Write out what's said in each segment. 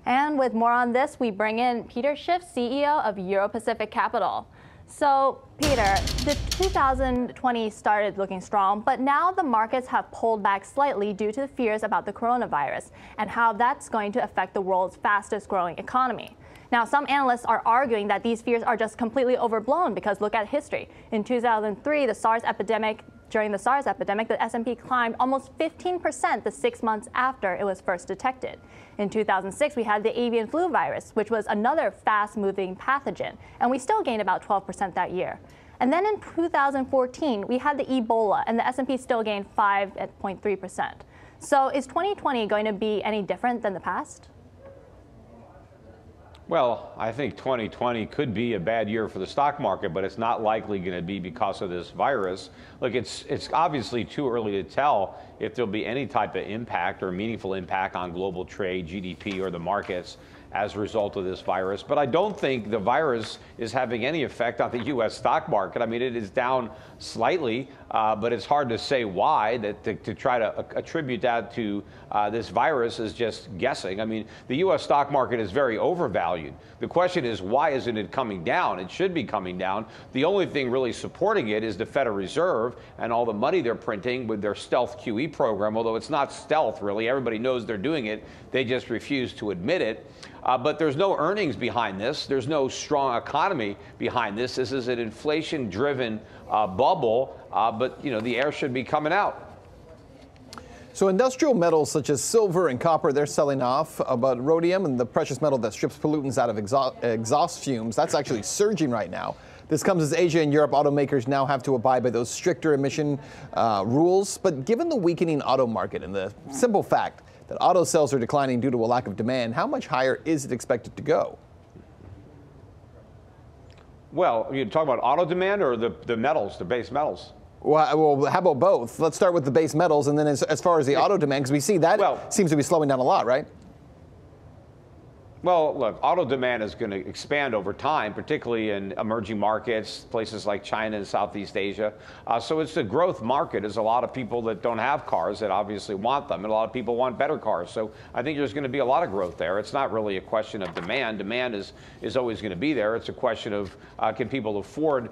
And with more on this, we bring in Peter Schiff, CEO of Euro-Pacific Capital. So, Peter, the 2020 started looking strong, but now the markets have pulled back slightly due to the fears about the coronavirus and how that's going to affect the world's fastest growing economy. Now, some analysts are arguing that these fears are just completely overblown because look at history. In 2003, during the SARS epidemic, the S&P climbed almost 15% the 6 months after it was first detected. In 2006, we had the avian flu virus, which was another fast-moving pathogen, and we still gained about 12% that year. And then in 2014, we had the Ebola, and the S&P still gained 5.3%. So is 2020 going to be any different than the past? Well, I think 2020 could be a bad year for the stock market, but it's not likely going to be because of this virus. Look, it's obviously too early to tell if there'll be any type of impact or meaningful impact on global trade, GDP, or the markets as a result of this virus. But I don't think the virus is having any effect on the U.S. stock market. I mean, it is down slightly, but it's hard to say why. To try to attribute that to this virus is just guessing. I mean, the U.S. stock market is very overvalued. The question is, why isn't it coming down? It should be coming down. The only thing really supporting it is the Federal Reserve and all the money they're printing with their stealth QE program, although it's not stealth, really. Everybody knows they're doing it. They just refuse to admit it. But there's no earnings behind this. There's no strong economy behind this. This is an inflation-driven bubble, but the air should be coming out. So industrial metals such as silver and copper, they're selling off, but rhodium and the precious metal that strips pollutants out of exhaust fumes, that's actually surging right now. This comes as Asia and Europe automakers now have to abide by those stricter emission rules. But given the weakening auto market and the simple fact that auto sales are declining due to a lack of demand, how much higher is it expected to go? Well, you talk about auto demand or the metals, the base metals? Well, how about both? Let's start with the base metals, and then as far as the auto demand, because we see that seems to be slowing down a lot, right? Well, look, auto demand is going to expand over time, particularly in emerging markets, places like China and Southeast Asia. So it's a growth market. There's a lot of people that don't have cars that obviously want them, and a lot of people want better cars. So I think there's going to be a lot of growth there. It's not really a question of demand. Demand is always going to be there. It's a question of can people afford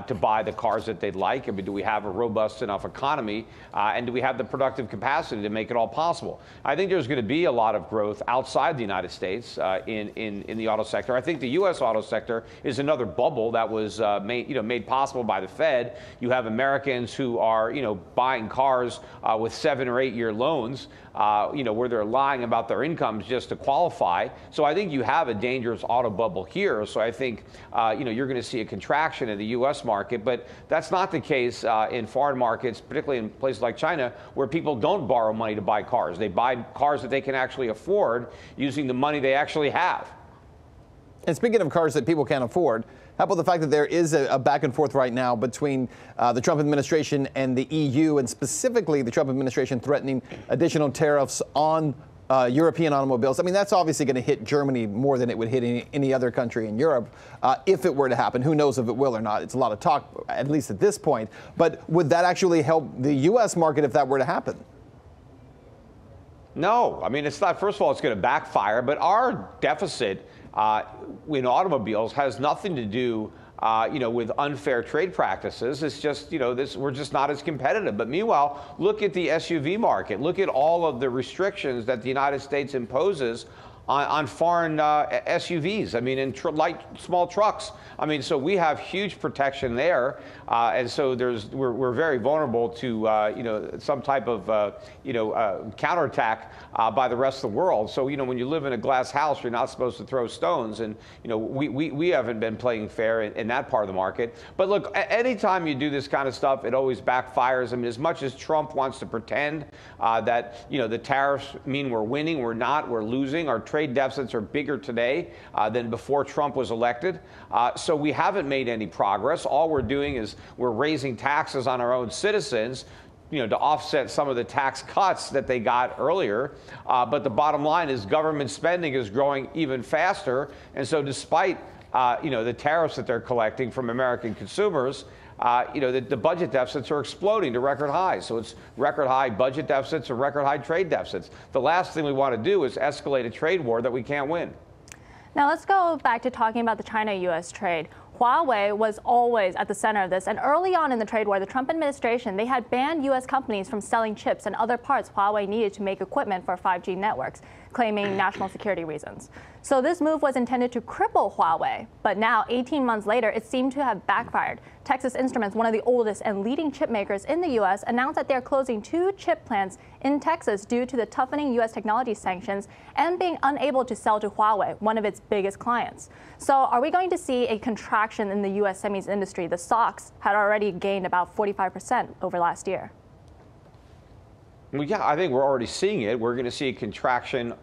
to buy the cars that they'd like? I mean, do we have a robust enough economy? And do we have the productive capacity to make it all possible? I think there's going to be a lot of growth outside the United States. In the auto sector. I think the U.S. auto sector is another bubble that was made possible by the Fed. You have Americans who are buying cars with 7 or 8 year loans, where they're lying about their incomes just to qualify. So I think you have a dangerous auto bubble here. So I think you're going to see a contraction in the U.S. market, but that's not the case in foreign markets, particularly in places like China, where people don't borrow money to buy cars. They buy cars that they can actually afford using the money they actually have. And speaking of cars that people can't afford, how about the fact that there is a back and forth right now between the Trump administration and the EU, and specifically the Trump administration threatening additional tariffs on European automobiles? I mean, that's obviously going to hit Germany more than it would hit any other country in Europe if it were to happen. Who knows if it will or not? It's a lot of talk, at least at this point. But would that actually help the U.S. market if that were to happen? No, I mean, it's not. First of all, it's going to backfire, but our deficit in automobiles has nothing to do with unfair trade practices. It's just, we're just not as competitive. But meanwhile, look at the SUV market. Look at all of the restrictions that the United States imposes on foreign SUVs. I mean, in light, small trucks. I mean, so we have huge protection there, and so we're very vulnerable to some type of counterattack by the rest of the world. So when you live in a glass house, you're not supposed to throw stones, and we haven't been playing fair in that part of the market. But look, anytime you do this kind of stuff, it always backfires. I mean, as much as Trump wants to pretend that the tariffs mean we're winning, we're not. We're losing. Our trade deficits are bigger today than before Trump was elected. So we haven't made any progress. All we're doing is we're raising taxes on our own citizens, to offset some of the tax cuts that they got earlier. But the bottom line is government spending is growing even faster. And so despite the tariffs that they're collecting from American consumers, the budget deficits are exploding to record highs. So it's record high budget deficits and record high trade deficits. The last thing we want to do is escalate a trade war that we can't win. Now let's go back to talking about the China-US trade. Huawei was always at the center of this, and early on in the trade war, the Trump administration, they had banned U.S. companies from selling chips and other parts Huawei needed to make equipment for 5G networks, claiming national security reasons. So this move was intended to cripple Huawei, but now, 18 months later, it seemed to have backfired. Texas Instruments, one of the oldest and leading chip makers in the U.S., announced that they're closing 2 chip plants in Texas due to the toughening U.S. technology sanctions and being unable to sell to Huawei, one of its biggest clients. So are we going to see a contraction in the U.S. semis industry? The stocks had already gained about 45% over last year. Well, yeah, I think we're already seeing it. We're going to see a contraction,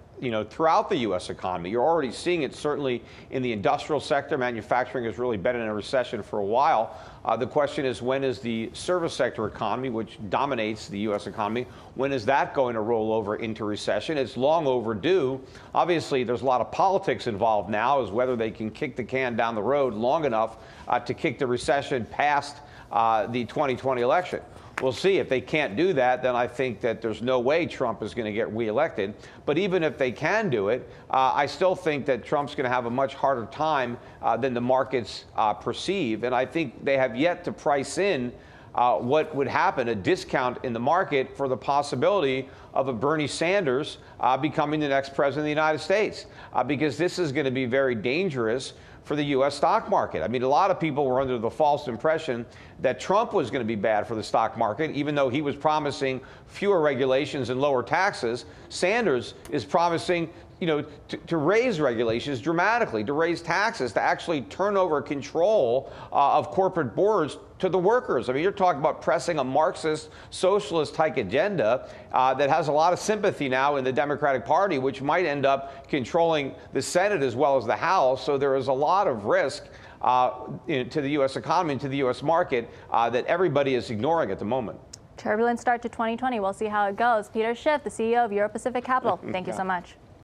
throughout the U.S. economy. You're already seeing it certainly in the industrial sector. Manufacturing has really been in a recession for a while. The question is, when is the service sector economy, which dominates the U.S. economy, when is that going to roll over into recession? It's long overdue. Obviously, there's a lot of politics involved now as whether they can kick the can down the road long enough to kick the recession past the 2020 election. We'll see. If they can't do that, then I think that there's no way Trump is going to get reelected. But even if they can do it, I still think that Trump's going to have a much harder time than the markets perceive. And I think they have yet to price in what would happen, a discount in the market for the possibility of a Bernie Sanders becoming the next president of the United States, because this is going to be very dangerous for the U.S. stock market. I mean, a lot of people were under the false impression that Trump was going to be bad for the stock market, even though he was promising fewer regulations and lower taxes. Sanders is promising, to raise regulations dramatically, to raise taxes, to actually turn over control of corporate boards to the workers. I mean, you're talking about pressing a Marxist, socialist-type agenda that has a lot of sympathy now in the Democratic Party, which might end up controlling the Senate as well as the House. So there is a lot of risk to the U.S. economy and to the U.S. market that everybody is ignoring at the moment. Turbulent start to 2020. We'll see how it goes. Peter Schiff, the CEO of Euro Pacific Capital, thank you so much.